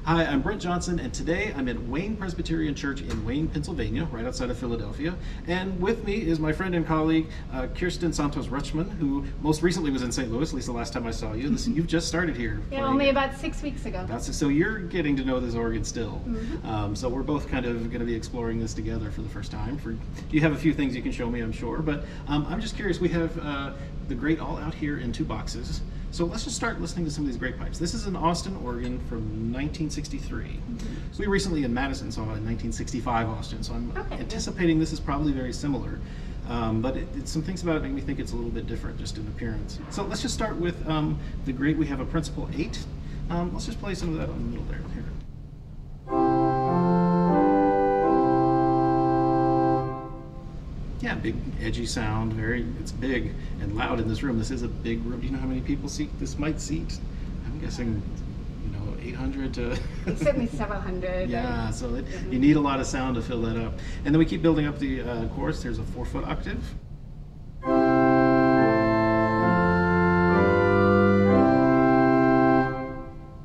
Hi, I'm Brent Johnson, and today I'm at Wayne Presbyterian Church in Wayne, Pennsylvania, right outside of Philadelphia. And with me is my friend and colleague, Kirsten Santos-Rutschman, who most recently was in St. Louis, at least the last time I saw you. You've just started here. Yeah, only about 6 weeks ago. So you're getting to know this organ still. Mm-hmm. So we're both kind of going to be exploring this together for the first time. You have a few things you can show me, I'm sure, but I'm just curious. We have the grate all out here in two boxes. So let's just start listening to some of these great pipes. This is an Austin organ from 1963. Mm-hmm. So we recently in Madison saw a 1965 Austin, so I'm anticipating this is probably very similar. But some things about it make me think it's a little bit different just in appearance. So let's just start with the grate. We have a Principal 8. Let's just play some of that on the middle there. Here. Yeah, big edgy sound. It's big and loud in this room. This is a big room. Do you know how many people this might seat? I'm guessing, 800 to. Certainly several hundred. Yeah, so you need a lot of sound to fill that up. And then we keep building up the chorus. There's a 4-foot octave.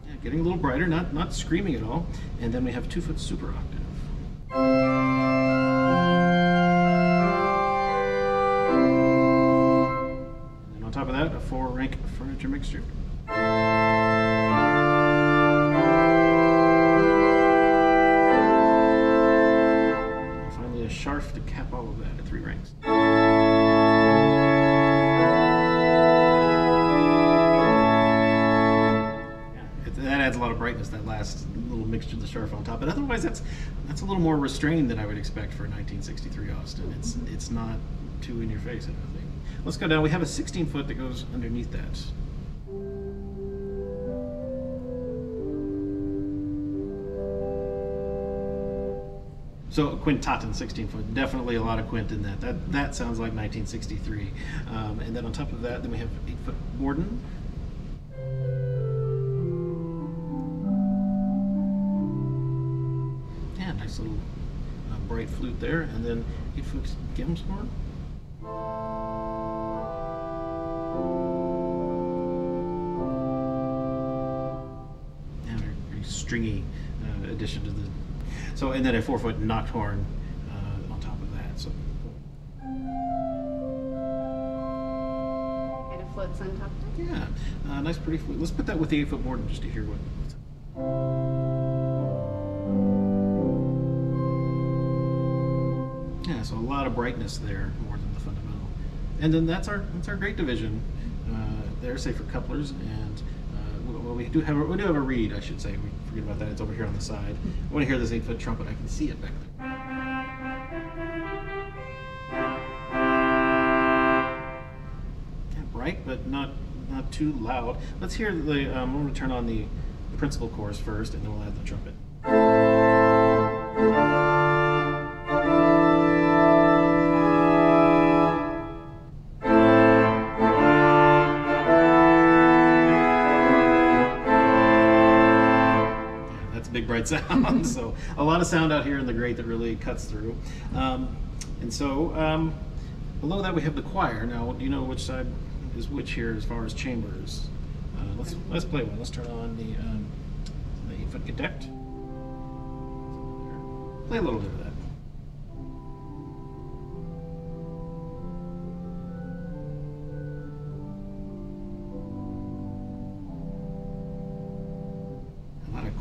Yeah, getting a little brighter, not screaming at all. And then we have 2-foot super octave. On top of that, a 4-rank furniture mixture. And finally, a Scharf to cap all of that at 3 ranks. Yeah, that adds a lot of brightness, that last little mixture of the Scharf on top. But otherwise, that's a little more restrained than I would expect for a 1963 Austin. It's not too in your face, I don't think. Let's go down. We have a 16-foot that goes underneath that. So a quintatin 16-foot, definitely a lot of quint in that. That sounds like 1963. And then on top of that, then we have 8-foot Borden. Yeah, nice little bright flute there, and then 8-foot Gemshorn. Stringy addition to the and then a 4-foot nocturne on top of that. So And it floats on top of it. yeah, nice pretty flute. Let's put that with the 8-foot Borden just to hear what. Yeah, so a lot of brightness there, more than the fundamental. And then that's our great division there, say for couplers and. Well, we do have a reed, I should say. We forget about that. It's over here on the side. I want to hear this 8-foot trumpet. I can see it back there. Yeah, bright, but not too loud. Let's hear the. I'm going to turn on the principal chorus first, and then we'll add the trumpet. Big bright sound. So a lot of sound out here in the grate that really cuts through. And so below that we have the choir. Now, do you know which side is which here as far as chambers? Let's play one. Let's turn on the 8-foot gedeckt. Play a little bit of that.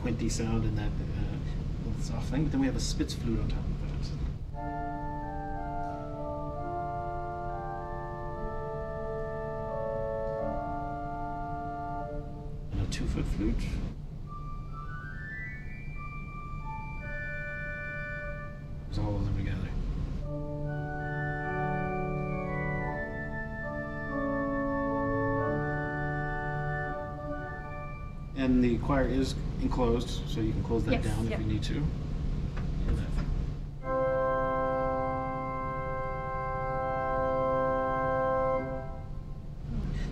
Quinty sound in that little soft thing, but then we have a Spitz flute on top of that. And a 2-foot flute. There's all of them together. And the choir is enclosed, so you can close that down if you need to.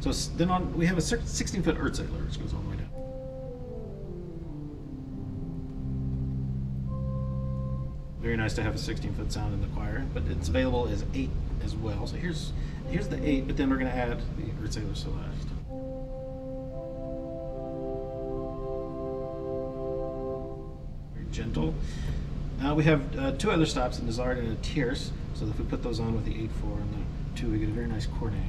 So then we have a 16-foot Erzähler, which goes all the way down. Very nice to have a 16-foot sound in the choir, but it's available as 8 as well. So here's the 8, but then we're going to add the Erzähler Celeste. gentle. We have two other stops, an Izzard and a tierce, so if we put those on with the 8/4 and the 2, we get a very nice cornet.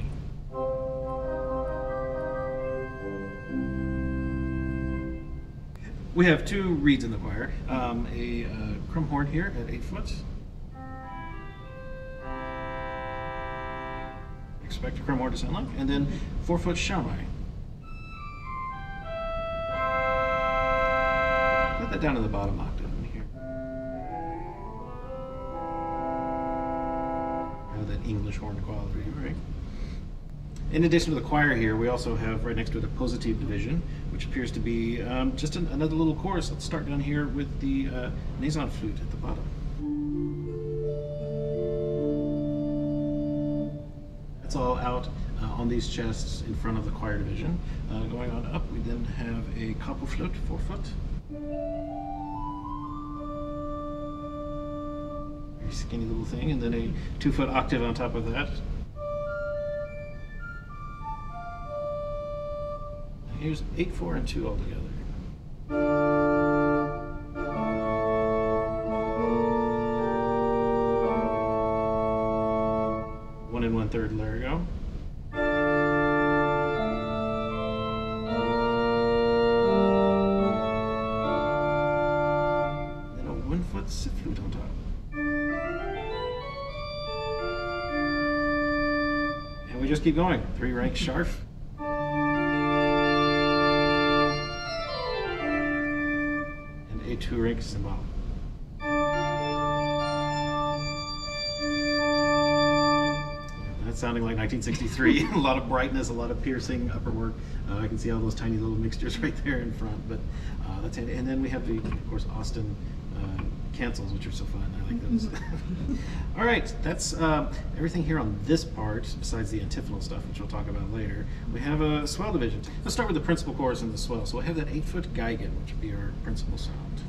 We have two reeds in the choir, a crumb horn here at 8 foot. Expect a crumb horn to sound like, and then 4-foot shamai. Put that down to the bottom octave in here. Have that English horn quality, right? In addition to the choir here, we also have right next to it a positive division, which appears to be just another little chorus. Let's start down here with the nason flute at the bottom. That's all out on these chests in front of the choir division. Going on up, we then have a capo flute, 4-foot. Very skinny little thing, and then a 2-foot octave on top of that. Here's 8/4 and 2 all together. 1 1/3 largo. Then a 1-foot sit flute on top. And we just keep going. 3 rank sharp. And a 2 rank cymbal. Sounding like 1963. A lot of brightness, a lot of piercing upper work. I can see all those tiny little mixtures right there in front, but that's it. And then we have the, of course, Austin cancels, which are so fun. I like those. All right, that's everything here on this part, besides the antiphonal stuff, which we'll talk about later. We have a swell division. Let's start with the principal chorus and the swell. So we'll have that 8-foot Geigen, which would be our principal sound.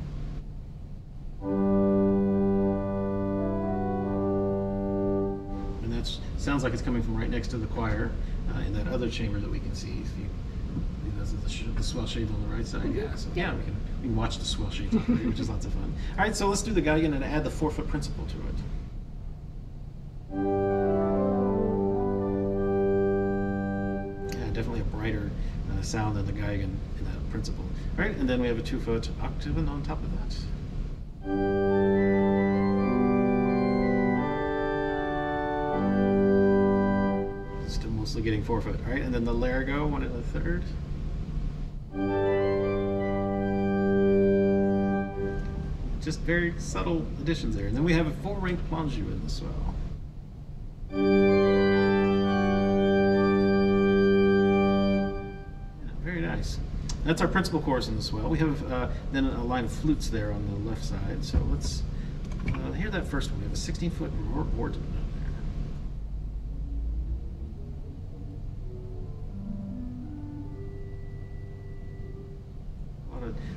Sounds like it's coming from right next to the choir in that other chamber that we can see. If you, that's the swell shades on the right side. Yeah, so yeah, we can watch the swell shades operate, which is lots of fun. All right, so let's do the Geigen and add the 4-foot principal to it. Yeah, definitely a brighter sound than the Geigen in that principal. All right, and then we have a 2-foot octave on top of that. Mostly getting 4-foot, all right? And then the largo, 1 1/3. Just very subtle additions there. And then we have a 4-rank plongeon in the swell. Yeah, very nice. That's our principal chorus in the swell. We have then a line of flutes there on the left side. So let's hear that first one. We have a 16-foot Wharton.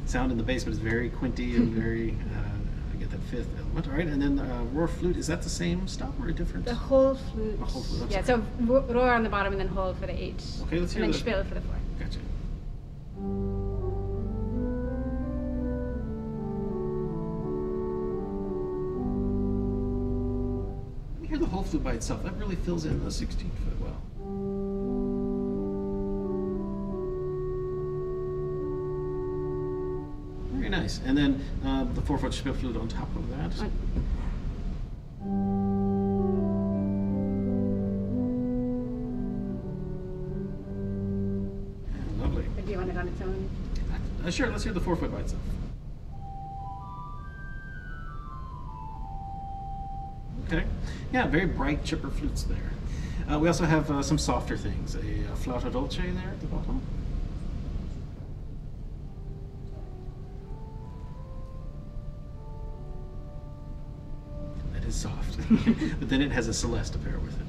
Sound in the bass, but it's very quinty and very, I get that 5th element. All right, and then roar flute, is that the same stop or a different? The whole flute. The whole flute. Yeah, so roar on the bottom and then hold for the 8. Okay, let's hear and then the... spiel for the 4. Gotcha. Let me hear the whole flute by itself. That really fills in the 16-foot well. Very nice. And then the 4-foot spiel flute on top of that. Lovely. Or do you want it on its own? Sure, let's hear the 4-foot by itself. Okay. Yeah, very bright chipper flutes there. We also have some softer things. A flauta dolce there at the bottom. Soft, but then it has a celeste to pair with it.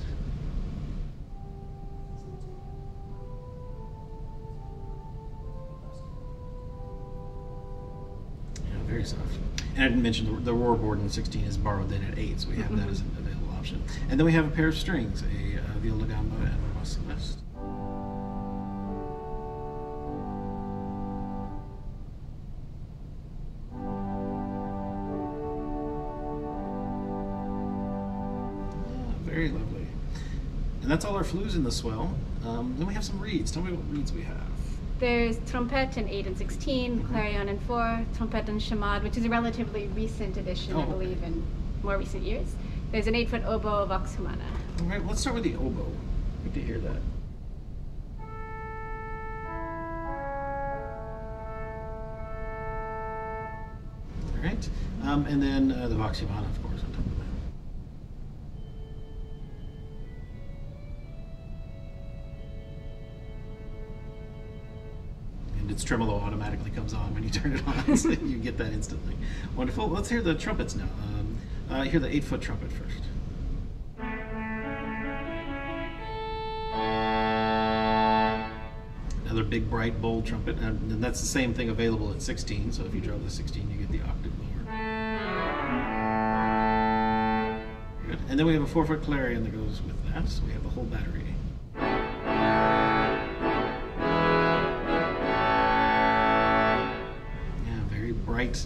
Yeah, very soft. And I didn't mention the roar board in 16 is borrowed then at 8, so we have that as an available option. And then we have a pair of strings, a viola da gamba and a celeste. Very lovely. And that's all our flutes in the Swell. Then we have some reeds. Tell me what reeds we have. There's trumpet in 8 and 16, clarion in 4, trumpet and chamade, which is a relatively recent addition, I believe, in more recent years. There's an 8-foot oboe, vox humana. All right, let's start with the oboe. Good to hear that. All right, and then the vox humana, of course, on top of that. And its tremolo automatically comes on when you turn it on, so you get that instantly. Wonderful. Let's hear the trumpets now. Hear the 8-foot trumpet first. Another big, bright, bold trumpet, and that's the same thing available at 16. So if you draw the 16, you get the octave lower. Good. And then we have a 4-foot clarion that goes with that, so we have the whole battery. Yeah, very bright,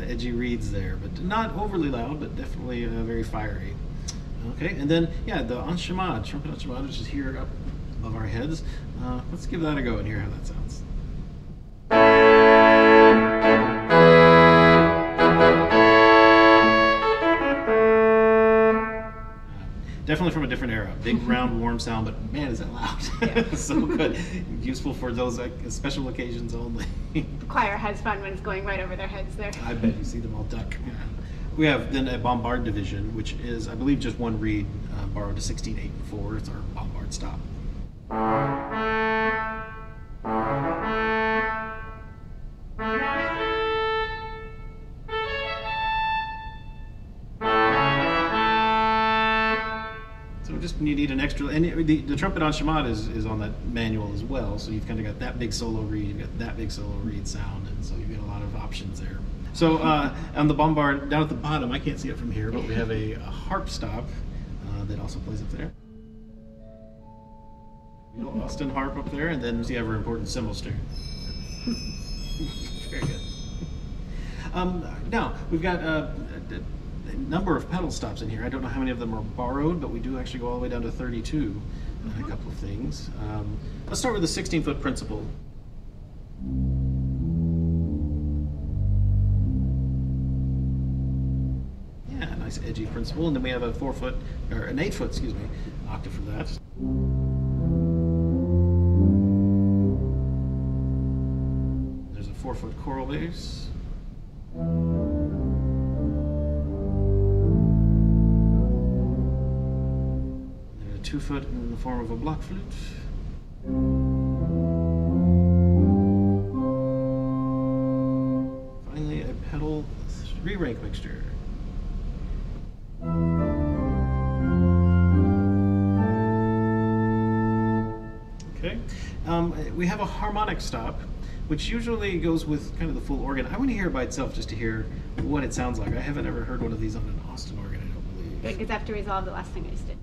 edgy reeds there, but not overly loud, but definitely very fiery. Okay, and then yeah, the enchimade, trumpet enchimade, which is here up above our heads. Let's give that a go and hear how that sounds. Definitely from a different era. Big, round, warm sound, but man, is that loud. Yeah. So good. Useful for those special occasions only. The choir has fun when it's going right over their heads there. I bet you see them all duck. Yeah. We have then a bombard division, which is, I believe, just one reed borrowed to 16, 8, and 4. It's our bombard stop. So just you need an extra, and the trumpet enchimade is on that manual as well. So you've kind of got that big solo reed, you've got that big solo reed sound, and so you've got a lot of options there. So on the bombard, down at the bottom, I can't see it from here, but we have a harp stop that also plays up there. Austin harp up there, and then the ever important cymbal string. Very good. Now we've got a number of pedal stops in here. I don't know how many of them are borrowed, but we do actually go all the way down to 32 on a couple of things. Let's start with the 16-foot principal. Yeah, nice edgy principal, and then we have a 4-foot or an 8-foot, excuse me, octave for that. There's a 4-foot choral bass. There's a 2-foot in the form of a block flute. Finally, a pedal 3-rank mixture. Okay, we have a harmonic stop, which usually goes with kind of the full organ. I want to hear it by itself just to hear what it sounds like. I haven't ever heard one of these on an Austin organ, I don't believe. Because I have to resolve the last thing I just did.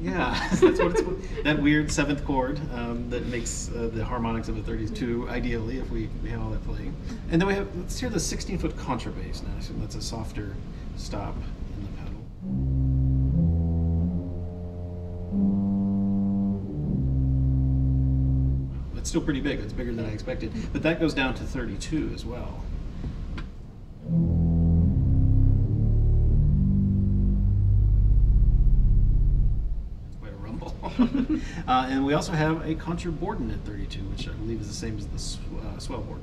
Yeah, that's what it's, that weird 7th chord that makes the harmonics of a 32 ideally if we have all that playing. And then we have, let's hear the 16-foot contrabass now. So that's a softer stop in the pedal. It's still pretty big. It's bigger than I expected. But that goes down to 32 as well. Quite a rumble. And we also have a contrabordon at 32, which I believe is the same as the swell board.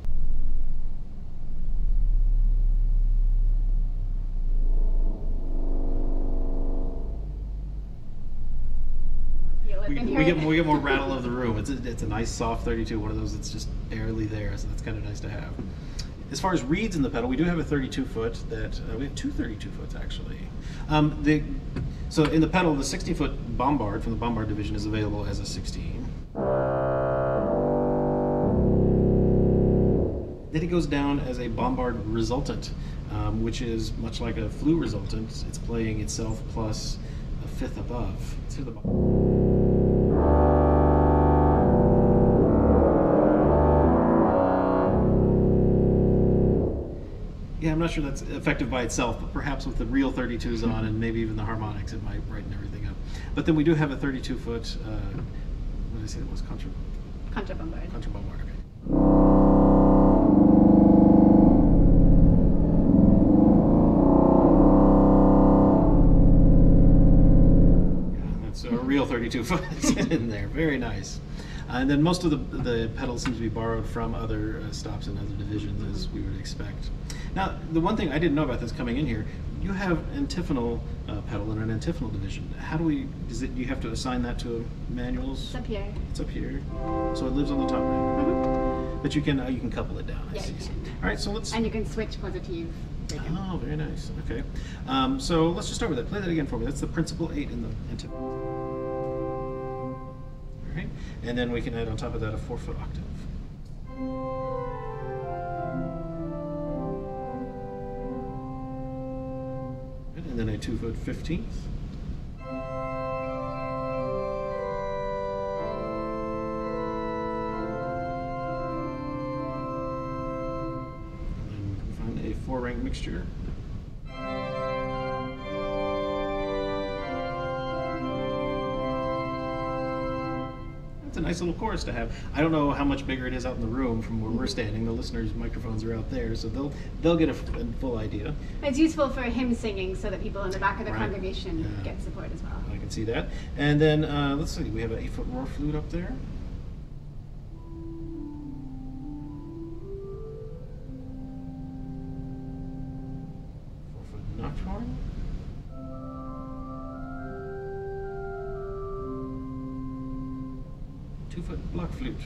We get more rattle of the room. It's a nice soft 32, one of those that's just barely there, so that's kind of nice to have. As far as reeds in the pedal, we do have a 32-foot that we have 2 32-foots actually. So in the pedal, the 60-foot bombard from the bombard division is available as a 16. Then it goes down as a bombard resultant, which is much like a flute resultant. It's playing itself plus a 5th above. Let's hear the yeah, I'm not sure that's effective by itself, but perhaps with the real 32s on and maybe even the harmonics, it might brighten everything up. But then we do have a 32-foot, what did I say it was? Contrabombard. Contrabombard, okay. Yeah, that's a real 32-foot in there. Very nice. And then most of the pedals seem to be borrowed from other stops and other divisions, as we would expect. Now, the one thing I didn't know about this coming in here, you have antiphonal pedal and an antiphonal division. How do we, you have to assign that to manuals? It's up here. It's up here. So it lives on the top right? Mm-hmm. But you can couple it down, I see. You can. All right, so let's... And you can switch positive. Oh, very nice. Okay. So let's just start with that. Play that again for me. That's the principal 8 in the antiphonal. And then we can add on top of that a 4-foot octave. And then a 2-foot 15th. And then we can find a 4-rank mixture. A nice little chorus to have. I don't know how much bigger it is out in the room from where we're standing. The listeners' microphones are out there, so they'll get a full idea. It's useful for hymn singing so that people in the back of the Right. congregation get support as well. I can see that. And then let's see, we have an 8-foot roar flute up there. Nocturne. 2-foot block flute.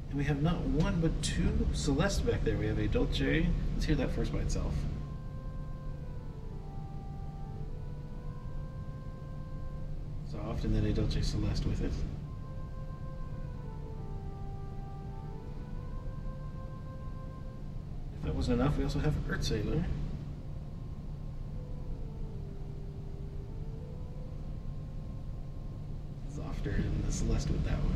And we have not one but 2 celeste back there. We have a dolce. Let's hear that first by itself. Soft, and then a dolce celeste with it. If that wasn't enough, we also have Earthsailor. Softer in the celeste with that one.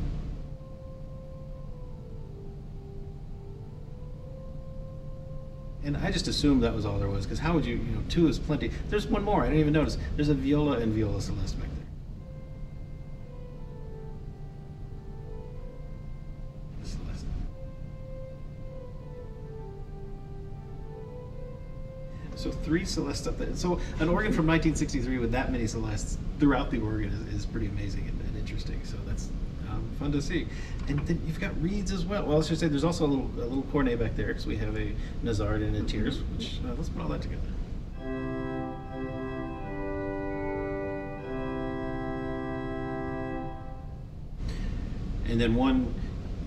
And I just assumed that was all there was, because how would you, 2 is plenty. There's one more, I didn't even notice. There's a viola and viola celeste back there. The celeste. So 3 celestes up there. So an organ from 1963 with that many celestes throughout the organ is pretty amazing and interesting. So that's fun to see. And then you've got reeds as well. Well, I should say there's also a little cornet back there, because we have a Nazard and a Tierce, which let's put all that together. And then one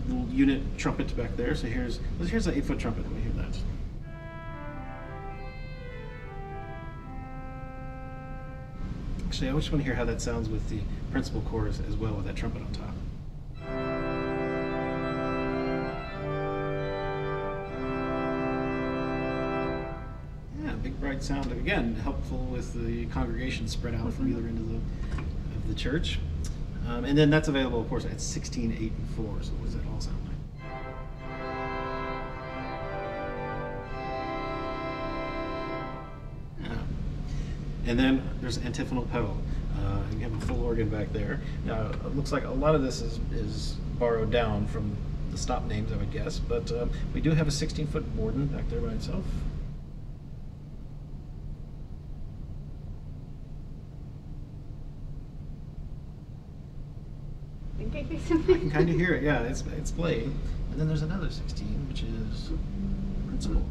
little unit trumpet back there. So here's an 8-foot trumpet. Let me hear that. Actually, I just want to hear how that sounds with the principal chorus as well, with that trumpet on top. Yeah, big bright sound. Again, helpful with the congregation spread out from either end of the church. And then that's available, of course, at 16, 8, and 4. So what does that all sound like? And then there's antiphonal pedal. You have a full organ back there. Now, it looks like a lot of this is borrowed down from the stop names, I would guess, but we do have a 16-foot Borden back there by itself. I think I hear something. I can kind of hear it, yeah, it's playing. And then there's another 16, which is principal.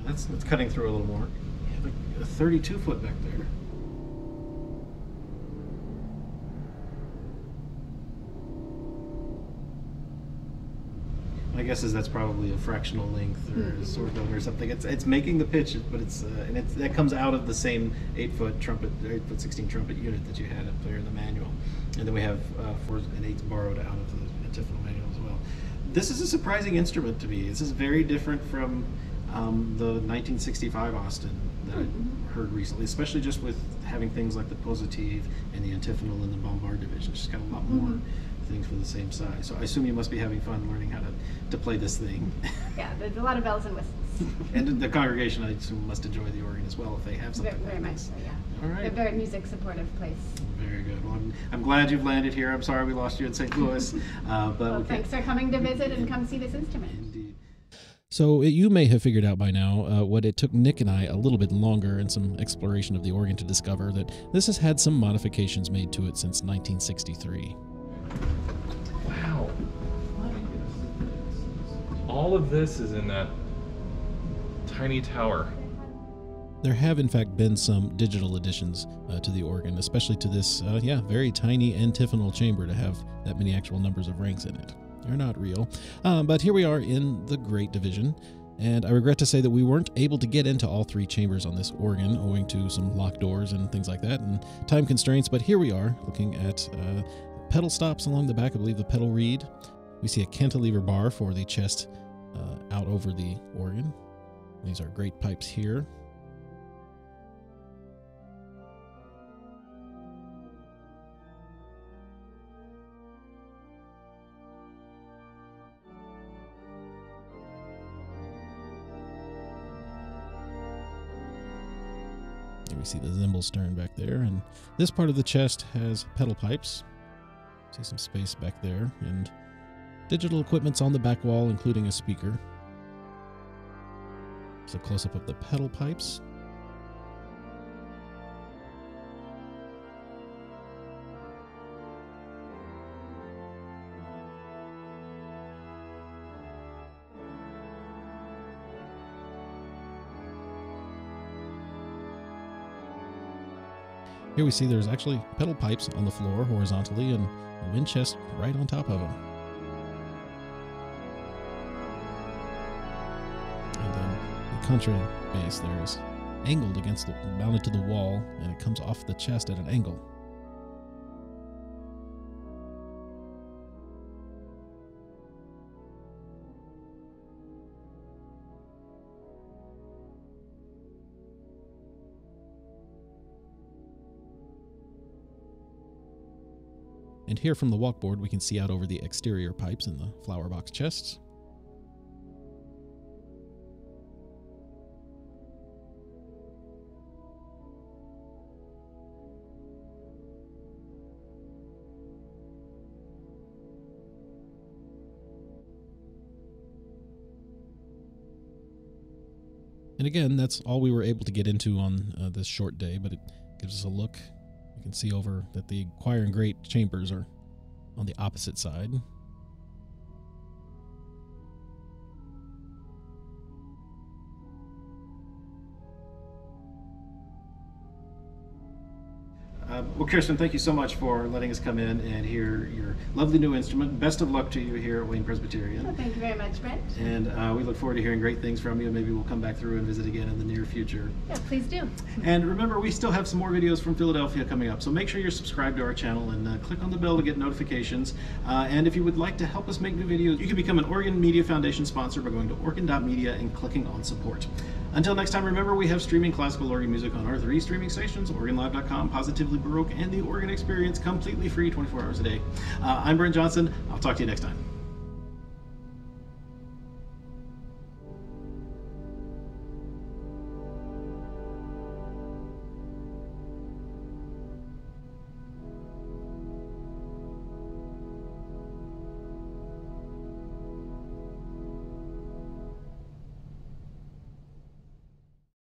That's cutting through a little more. You have a 32-foot back there. My guess is that's probably a fractional length or a sorbonne or something. It's making the pitch, but that comes out of the same 8-foot trumpet, 8-foot 16 trumpet unit that you had up there in the manual. And then we have 4s and 8s borrowed out of the antiphonal manual as well. This is a surprising instrument to me. This is very different from the 1965 Austin that I heard recently, especially just with having things like the positive and the antiphonal and the bombard division. It's just got a lot more things for the same size. So I assume you must be having fun learning how to play this thing. Yeah, there's a lot of bells and whistles. And the congregation, I assume, must enjoy the organ as well if they have something Very like much this. so, yeah. All right. They're a very music supportive place. Very good. Well, I'm glad you've landed here. I'm sorry we lost you in St. Louis. But Well, thanks for coming to visit and come see this instrument. Indeed. So you may have figured out by now what it took Nick and I a little bit longer and some exploration of the organ to discover, that this has had some modifications made to it since 1963. Wow. All of this is in that tiny tower. There have, in fact, been some digital additions to the organ, especially to this, very tiny antiphonal chamber to have that many actual numbers of ranks in it. They're not real. But here we are in the Great Division, and I regret to say that we weren't able to get into all three chambers on this organ, owing to some locked doors and things like that, and time constraints, but here we are, looking at pedal stops along the back, I believe the pedal reed. We see a cantilever bar for the chest out over the organ. These are great pipes here. We see the cymbal stern back there, and this part of the chest has pedal pipes. See some space back there, and digital equipment's on the back wall, including a speaker. It's a close-up of the pedal pipes. Here we see there's actually pedal pipes on the floor horizontally and a wind chest right on top of them. And then the contrabass there is angled against mounted to the wall, and it comes off the chest at an angle. And here from the walkboard, we can see out over the exterior pipes in the flower box chests. And again, that's all we were able to get into on this short day, but it gives us a look. You can see over that the choir and grate chambers are on the opposite side. Well, Kirsten, thank you so much for letting us come in and hear your lovely new instrument. Best of luck to you here at Wayne Presbyterian. Well, thank you very much, Brent. And we look forward to hearing great things from you. Maybe we'll come back through and visit again in the near future. Yeah, please do. And remember, we still have some more videos from Philadelphia coming up, so make sure you're subscribed to our channel and click on the bell to get notifications. And if you would like to help us make new videos, you can become an Organ Media Foundation sponsor by going to organ.media and clicking on support. Until next time, remember, we have streaming classical organ music on our 3 streaming stations, organlive.com, Positively Baroque, and the Organ Experience, completely free 24 hours a day. I'm Brent Johnson. I'll talk to you next time.